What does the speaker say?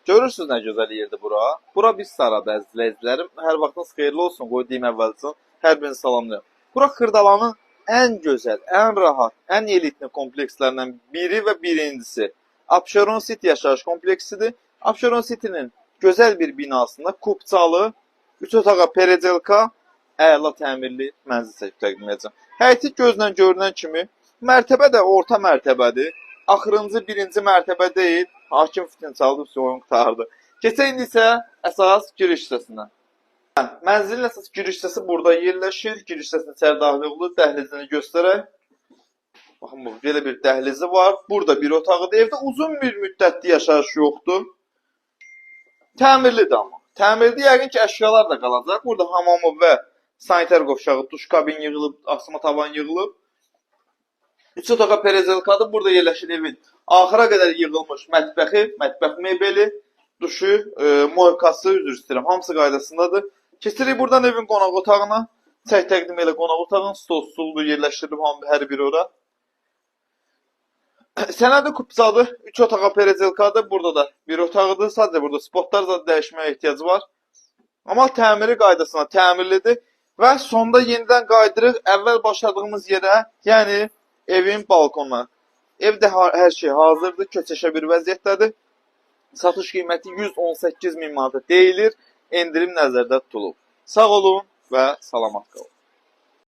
Görürsünüz nə gözəl yerdir bura. Bura biz Sarada əzizlərim. Hər vaxtınız xeyirli olsun. Qoy deyim əvvəlcə. Hər birini salamlayıram. Bura Xırdalanın ən gözəl, ən rahat, ən elitli komplekslərindən biri və birincisi. Abşeron City yaşayış kompleksidir. Abşeron City'nin gözəl bir binasında kupçalı, 3 otağa peredelka, əla təmirli mənzil çəkib təqdim edəcəm. Həyəti gözlə görünən kimi mərtəbə də orta mərtəbədir. Axırıncı birinci mərtəbə deyil. Hakim fitin çaldı, oyun qutardı. Keçək indi isə əsas giriş hissəsinə. Mənzilin əsas giriş hissəsi burada yerləşir. Giriş hissəsinə içəri daxil olur. Dəhlizini göstərək. Baxın, belə bir dəhlizi var. Burada bir otağıdır. Evdə uzun bir müddətli yaşayış yoxdur. Təmirlidir amma. Təmirli yəqin ki, əşyalar da qalacaq. Burada hamamı və sanitar qovşağı, duş kabin yığılıb, asma tavan yığılıb. 3 otağa perezelkadır. Burada yerləşir evin axıra qədər yığılmış mətbəxi, mətbəx mebeli, duşu, moykası, üzr istəyirəm. Hamısı qaydasındadır. Keçirik buradan evin qonaq otağına. Çək təqdim elə qonaq otağın stol, stuldur yerləşdirilib hər biri ora. Sənədi kupçadır. 3 otağa perezelkadır. Burada da bir otağıdır. Sadəcə burada spotlar zaten dəyişməyə ehtiyacı var. Amma təmiri qaydasına təmirlidir. Və sonda yenidən qaydırıq əvvəl başladığımız yerə, yəni evin balkonuna. Evdə hər şey hazırdır, köçəşə bir vəziyyətdədir. Satış qiyməti 118 min manata deyilir, endirim nəzərdə tutulub. Sağ olun və salamat qalın.